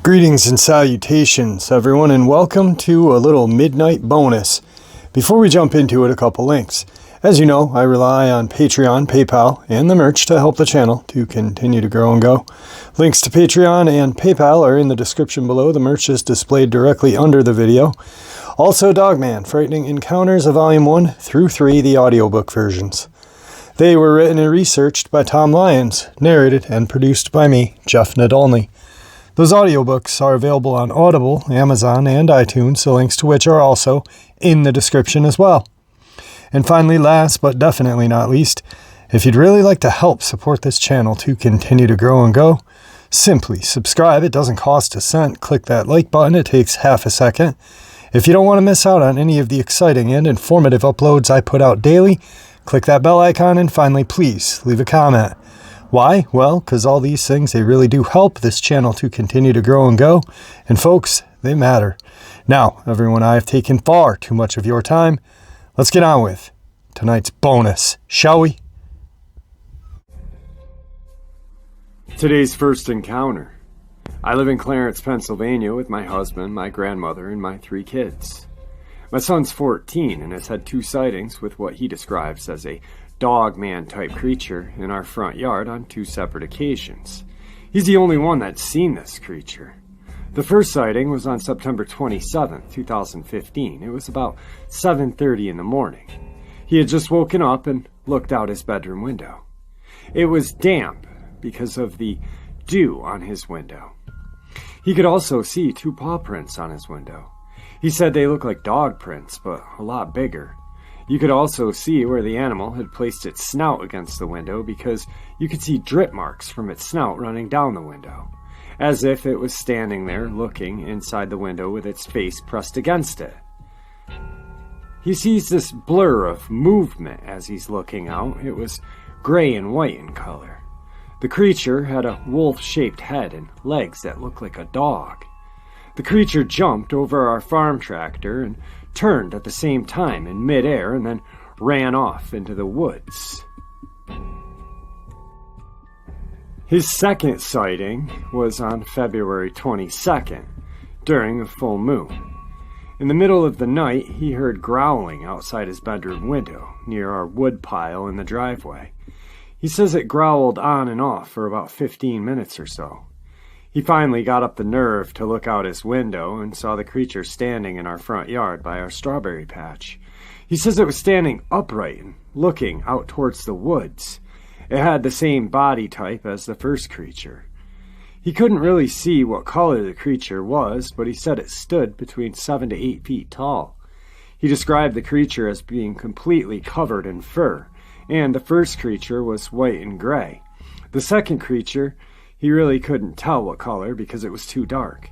Greetings and salutations, everyone, and welcome to a little midnight bonus. Before we jump into it, a couple links. As you know, I rely on Patreon, PayPal, and the merch to help the channel to continue to grow and go. Links to Patreon and PayPal are in the description below. The merch is displayed directly under the video. Also, Dogman, Frightening Encounters of Volume 1 through 3, the audiobook versions. They were written and researched by Tom Lyons, narrated and produced by me, Jeff Nadolny. Those audiobooks are available on Audible, Amazon, and iTunes, the links to which are also in the description as well. And finally, last but definitely not least, if you'd really like to help support this channel to continue to grow and go, simply subscribe. It doesn't cost a cent. Click that like button. It takes half a second. If you don't want to miss out on any of the exciting and informative uploads I put out daily, click that bell icon, and finally, please leave a comment. Why? Well, because all these things, they really do help this channel to continue to grow and go. And folks, they matter. Now, everyone, I have taken far too much of your time. Let's get on with tonight's bonus, shall we? Today's first encounter. I live in Clarence, Pennsylvania with my husband, my grandmother, and my 3 kids. My son's 14 and has had 2 sightings with what he describes as a Dogman type creature in our front yard on 2 separate occasions. He's the only one that's seen this creature. The first sighting was on September 27, 2015. It was about 7:30 in the morning. He had just woken up and looked out his bedroom window. It was damp because of the dew on his window. He could also see 2 paw prints on his window. He said they looked like dog prints, but a lot bigger. You could also see where the animal had placed its snout against the window because you could see drip marks from its snout running down the window, as if it was standing there looking inside the window with its face pressed against it. He sees this blur of movement as he's looking out. It was gray and white in color. The creature had a wolf-shaped head and legs that looked like a dog. The creature jumped over our farm tractor and turned at the same time in midair and then ran off into the woods. His second sighting was on February 22nd, during a full moon. In the middle of the night, he heard growling outside his bedroom window, near our wood pile in the driveway. He says it growled on and off for about 15 minutes or so. He finally got up the nerve to look out his window and saw the creature standing in our front yard by our strawberry patch. He says it was standing upright and looking out towards the woods. It had the same body type as the first creature. He couldn't really see what color the creature was, but he said it stood between 7 to 8 feet tall. He described the creature as being completely covered in fur, and the first creature was white and gray. The second creature, he really couldn't tell what color because it was too dark.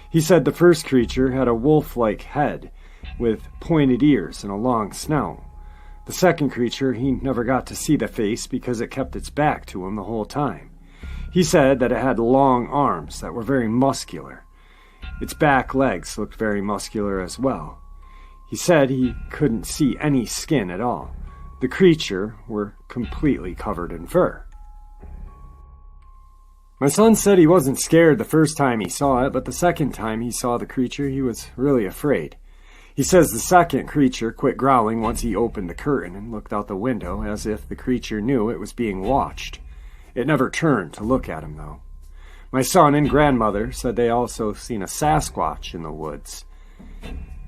He said the first creature had a wolf-like head with pointed ears and a long snout. The second creature, he never got to see the face because it kept its back to him the whole time. He said that it had long arms that were very muscular. Its back legs looked very muscular as well. He said he couldn't see any skin at all. The creature were completely covered in fur. My son said he wasn't scared the first time he saw it, but the second time he saw the creature, he was really afraid. He says the second creature quit growling once he opened the curtain and looked out the window as if the creature knew it was being watched. It never turned to look at him, though. My son and grandmother said they also seen a Sasquatch in the woods.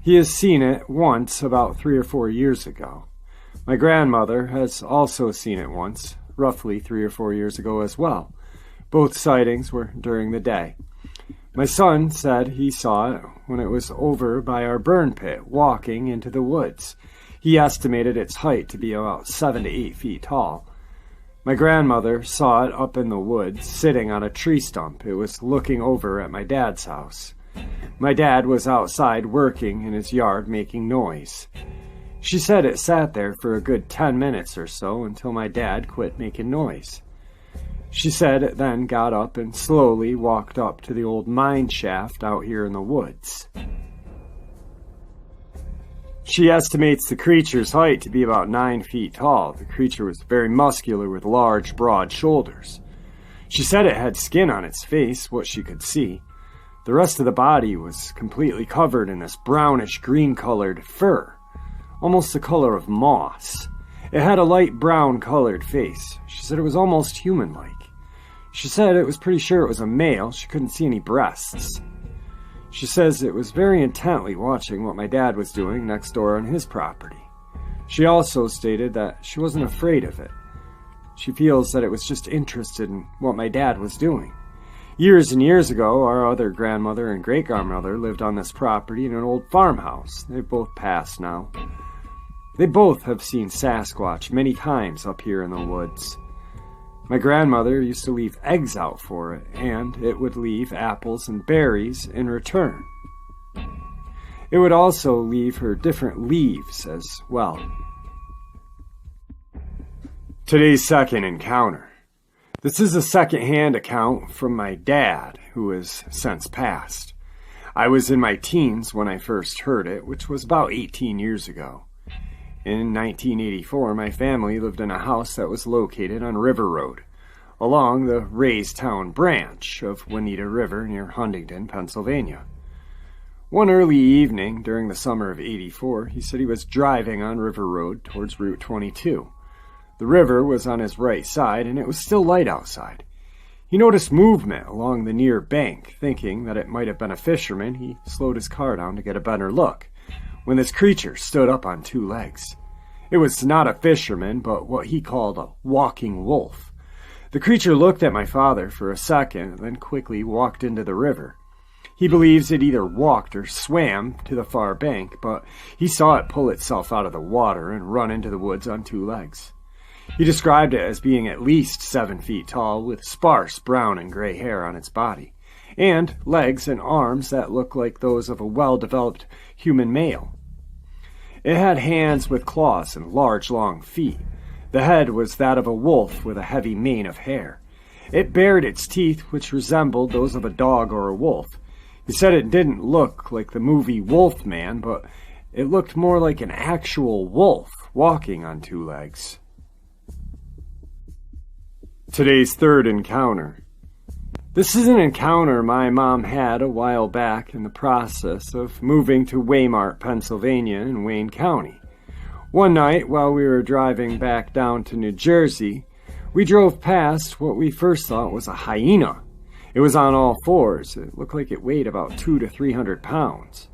He has seen it once about 3 or 4 years ago. My grandmother has also seen it once, roughly 3 or 4 years ago as well. Both sightings were during the day. My son said he saw it when it was over by our burn pit, walking into the woods. He estimated its height to be about 7 to 8 feet tall. My grandmother saw it up in the woods, sitting on a tree stump. It was looking over at my dad's house. My dad was outside working in his yard making noise. She said it sat there for a good 10 minutes or so until my dad quit making noise. She said it then got up and slowly walked up to the old mine shaft out here in the woods. She estimates the creature's height to be about 9 feet tall. The creature was very muscular with large, broad shoulders. She said it had skin on its face, what she could see. The rest of the body was completely covered in this brownish-green-colored fur, almost the color of moss. It had a light brown-colored face. She said it was almost human-like. She said it was pretty sure it was a male. She couldn't see any breasts. She says it was very intently watching what my dad was doing next door on his property. She also stated that she wasn't afraid of it. She feels that it was just interested in what my dad was doing. Years and years ago, our other grandmother and great-grandmother lived on this property in an old farmhouse. They've both passed now. They both have seen Sasquatch many times up here in the woods. My grandmother used to leave eggs out for it, and it would leave apples and berries in return. It would also leave her different leaves as well. Today's second encounter. This is a second-hand account from my dad, who has since passed. I was in my teens when I first heard it, which was about 18 years ago. In 1984, my family lived in a house that was located on River Road, along the Raystown branch of Juanita River near Huntington, Pennsylvania. One early evening during the summer of '84, he said he was driving on River Road towards Route 22. The river was on his right side, and it was still light outside. He noticed movement along the near bank. Thinking that it might have been a fisherman, he slowed his car down to get a better look, when this creature stood up on 2 legs. It was not a fisherman, but what he called a walking wolf. The creature looked at my father for a second, then quickly walked into the river. He believes it either walked or swam to the far bank, but he saw it pull itself out of the water and run into the woods on 2 legs. He described it as being at least 7 feet tall, with sparse brown and gray hair on its body, and legs and arms that looked like those of a well-developed human male. It had hands with claws and large, long feet. The head was that of a wolf with a heavy mane of hair. It bared its teeth, which resembled those of a dog or a wolf. He said it didn't look like the movie Wolfman, but it looked more like an actual wolf walking on 2 legs. Today's third encounter. This is an encounter my mom had a while back in the process of moving to Waymart, Pennsylvania in Wayne County. One night, while we were driving back down to New Jersey, we drove past what we first thought was a hyena. It was on all 4s. It looked like it weighed about 200 to 300 pounds.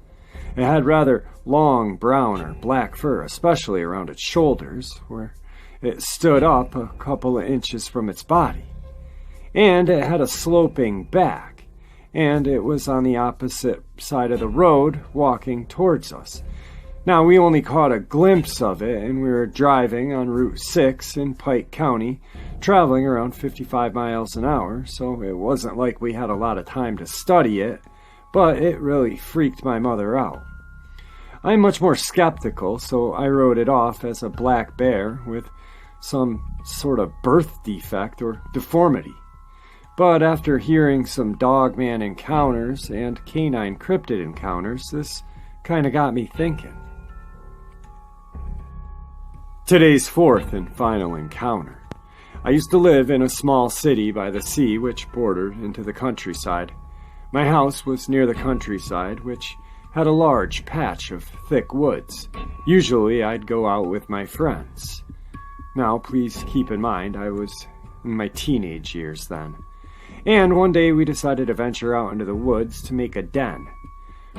It had rather long brown or black fur, especially around its shoulders, where it stood up a couple of inches from its body. And it had a sloping back, and it was on the opposite side of the road, walking towards us. Now, we only caught a glimpse of it, and we were driving on Route 6 in Pike County, traveling around 55 miles an hour, so it wasn't like we had a lot of time to study it, but it really freaked my mother out. I'm much more skeptical, so I wrote it off as a black bear with some sort of birth defect or deformity. But after hearing some Dogman encounters and canine cryptid encounters, this kind of got me thinking. Today's fourth and final encounter. I used to live in a small city by the sea which bordered into the countryside. My house was near the countryside, which had a large patch of thick woods. Usually I'd go out with my friends. Now, please keep in mind, I was in my teenage years then. And one day we decided to venture out into the woods to make a den.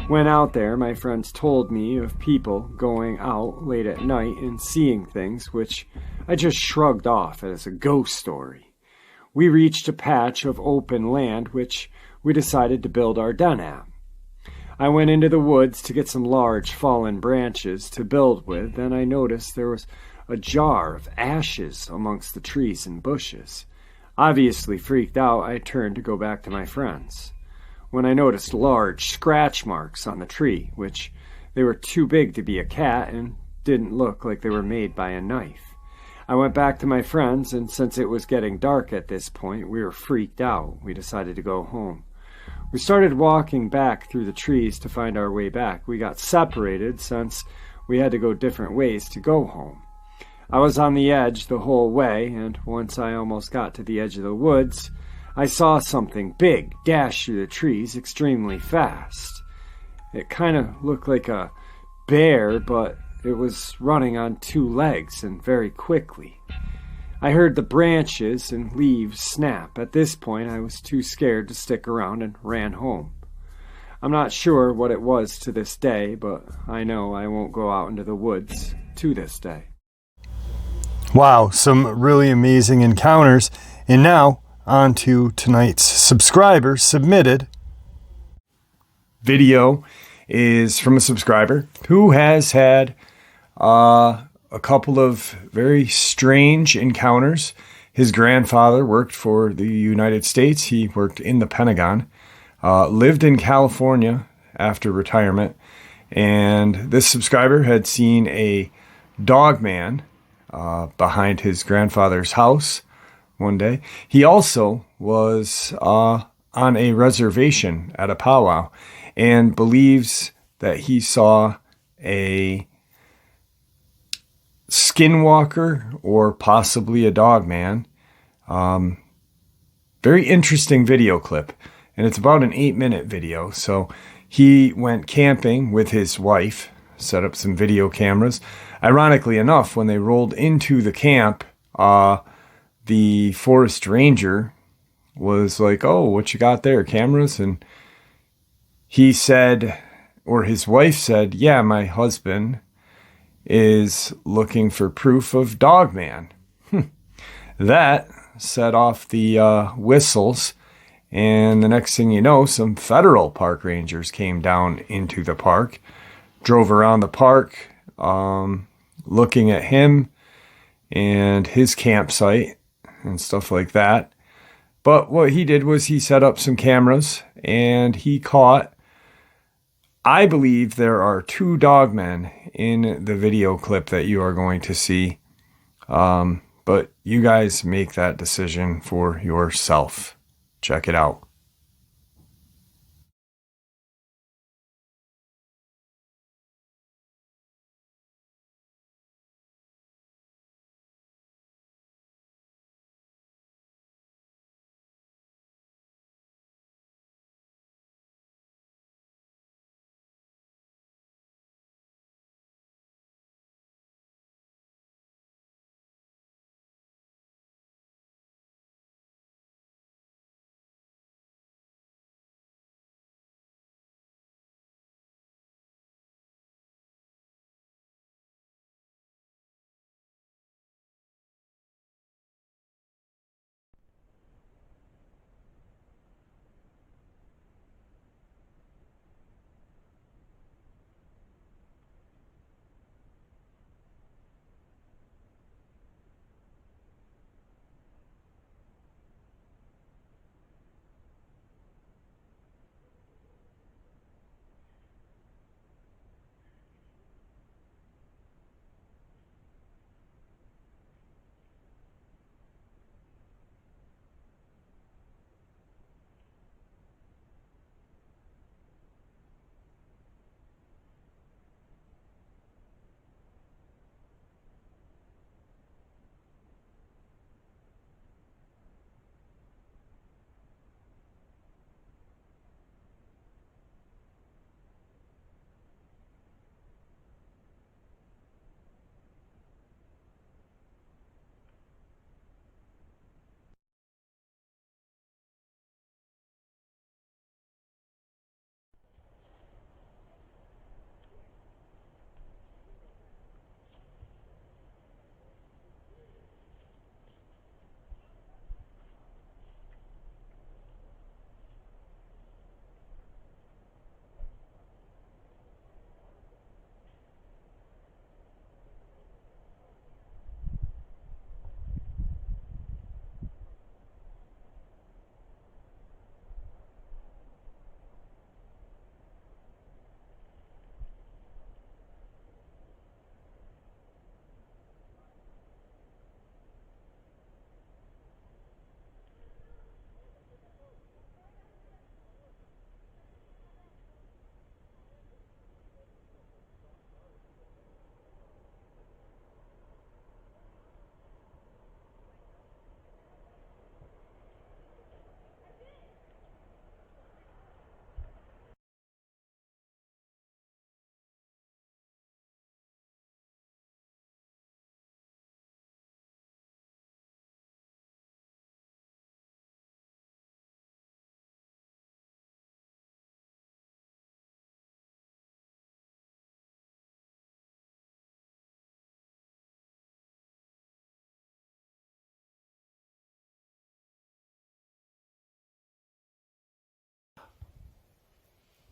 When out there, my friends told me of people going out late at night and seeing things, which I just shrugged off as a ghost story. We reached a patch of open land, which we decided to build our den at. I went into the woods to get some large fallen branches to build with, and I noticed there was a jar of ashes amongst the trees and bushes. Obviously freaked out, I turned to go back to my friends, when I noticed large scratch marks on the tree, which they were too big to be a cat and didn't look like they were made by a knife. I went back to my friends, and since it was getting dark at this point, we were freaked out. We decided to go home. We started walking back through the trees to find our way back. We got separated since we had to go different ways to go home. I was on the edge the whole way, and once I almost got to the edge of the woods, I saw something big dash through the trees extremely fast. It kind of looked like a bear, but it was running on two legs and very quickly. I heard the branches and leaves snap. At this point, I was too scared to stick around and ran home. I'm not sure what it was to this day, but I know I won't go out into the woods to this day. Wow, some really amazing encounters. And now, on to tonight's subscriber submitted Video is from a subscriber who has had a couple of very strange encounters. His grandfather worked for the United States. He worked in the Pentagon, lived in California after retirement, and this subscriber had seen a Dogman behind his grandfather's house one day. He also was on a reservation at a powwow and believes that he saw a skinwalker or possibly a Dogman. Very interesting video clip, and it's about an 8-minute video. So he went camping with his wife, set up some video cameras. Ironically enough, when they rolled into the camp, the forest ranger was like, "Oh, what you got there? Cameras?" And he said, or his wife said, "Yeah, my husband is looking for proof of Dogman." That set off the whistles, and the next thing you know, some federal park rangers came down into the park, drove around the park, looking at him and his campsite and stuff like that. But what he did was he set up some cameras and he caught, I believe there are 2 dogmen in the video clip that you are going to see. But you guys make that decision for yourself. Check it out.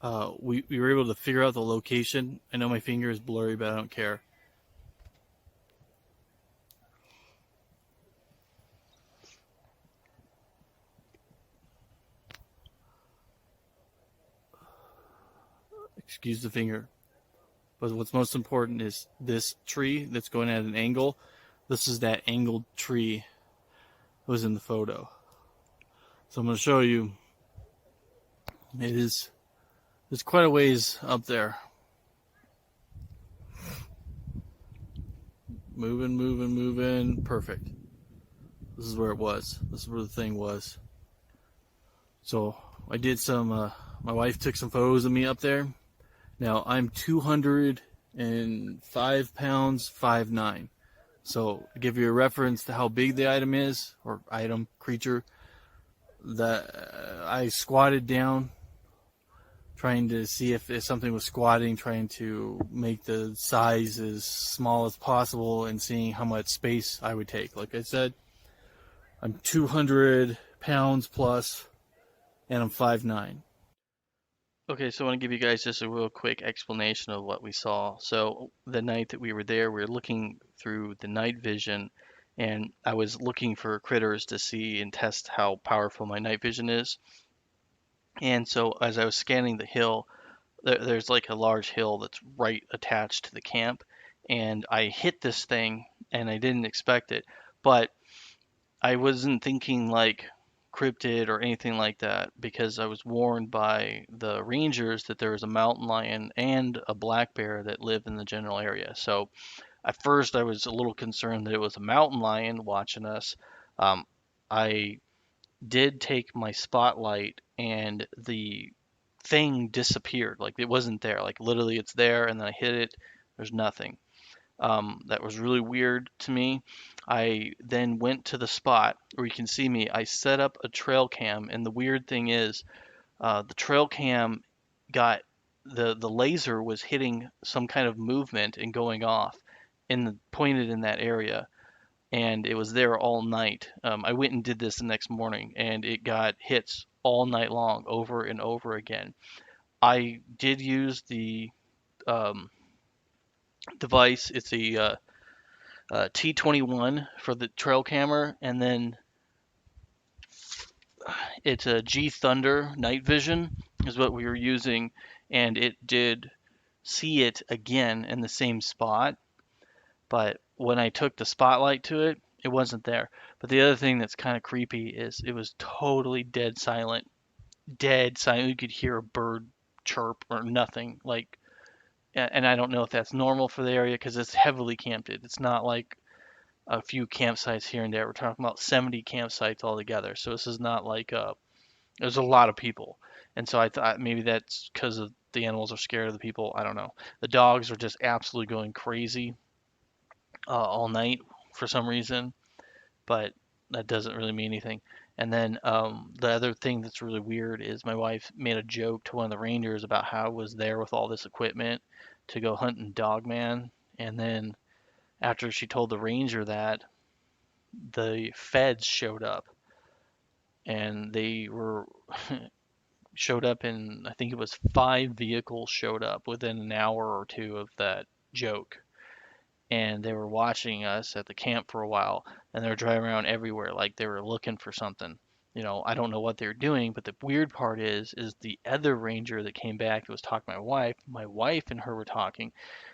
we were able to figure out the location. I know my finger is blurry, but I don't care. Excuse the finger. But what's most important is this tree that's going at an angle. This is that angled tree that was in the photo. So I'm going to show you. It's quite a ways up there. Moving. Perfect. This is where it was. This is where the thing was. So I did some, my wife took some photos of me up there. Now I'm 205 pounds, 5'9". So to give you a reference to how big the item is, or item, creature, that I squatted down trying to see if something was squatting, trying to make the size as small as possible and seeing how much space I would take. Like I said, I'm 200 pounds plus, and I'm 5'9". Okay, so I want to give you guys just a real quick explanation of what we saw. So the night that we were there, we were looking through the night vision, and I was looking for critters to see and test how powerful my night vision is. And so as I was scanning the hill, there's like a large hill that's right attached to the camp, and I hit this thing, and I didn't expect it, but I wasn't thinking like cryptid or anything like that because I was warned by the rangers that there was a mountain lion and a black bear that live in the general area. So at first I was a little concerned that it was a mountain lion watching us. I did take my spotlight and the thing disappeared. Like it wasn't there. Like literally it's there and then I hit it. There's nothing. That was really weird to me. I then went to the spot where you can see me. I set up a trail cam, and the weird thing is, the trail cam got the laser was hitting some kind of movement and going off, pointed in that area, and it was there all night. I went and did this the next morning, and it got hits all night long, over and over again. I did use the um, device. It's a T21 for the trail camera, and then it's a G Thunder night vision is what we were using, and it did see it again in the same spot. But when I took the spotlight to it, it wasn't there. But the other thing that's kind of creepy is it was totally dead silent. Dead silent. You could hear a bird chirp or nothing. Like, and I don't know if that's normal for the area because it's heavily camped. It's not like a few campsites here and there. We're talking about 70 campsites altogether. So this is not like there's a lot of people. And so I thought maybe that's because of the animals are scared of the people. I don't know. The dogs are just absolutely going crazy all night for some reason, but that doesn't really mean anything. And then the other thing that's really weird is my wife made a joke to one of the rangers about how I was there with all this equipment to go hunting Dogman. And then after she told the ranger that, the feds showed up, and they were showed up in, I think it was 5 vehicles showed up within an hour or two of that joke, and they were watching us at the camp for a while, and they were driving around everywhere like they were looking for something. I don't know what they were doing, but the weird part is the other ranger that came back that was talking to my wife and her were talking.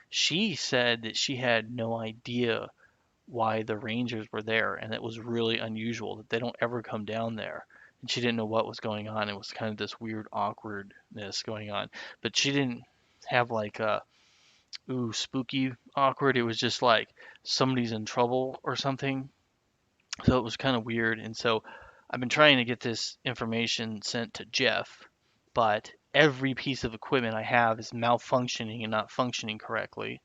She said that she had no idea why the Rangers were there, and it was really unusual that they don't ever come down there. And she didn't know what was going on. It was kind of this weird awkwardness going on, but she didn't have like a ooh spooky awkward. It was just like somebody's in trouble or something. So it was kind of weird. And so I've been trying to get this information sent to Jeff, but every piece of equipment I have is malfunctioning and not functioning correctly.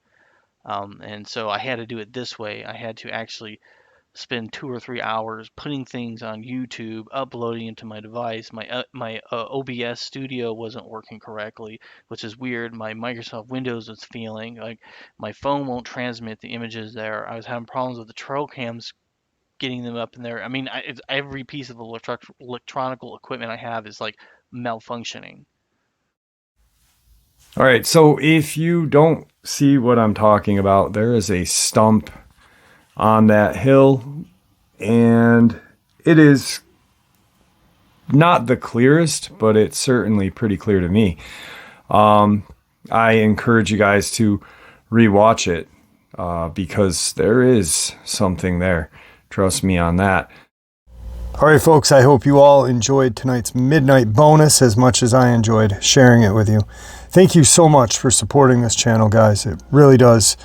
And so I had to do it this way. I had to actually spend 2 or 3 hours putting things on YouTube, uploading into my device. My OBS Studio wasn't working correctly, which is weird. My Microsoft Windows was failing. Like my phone won't transmit the images there. I was having problems with the trail cams getting them up in there. I mean, every piece of electronic equipment I have is like malfunctioning. All right, so if you don't see what I'm talking about, there is a stump on that hill, and it is not the clearest, but it's certainly pretty clear to me. I encourage you guys to rewatch it because there is something there. Trust me on that. All right, folks, I hope you all enjoyed tonight's midnight bonus as much as I enjoyed sharing it with you. Thank you so much for supporting this channel, guys. It really does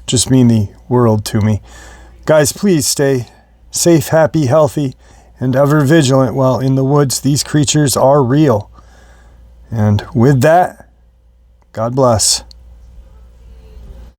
just mean the world to me. Guys, please stay safe, happy, healthy, and ever vigilant while in the woods. These creatures are real. And with that, God bless.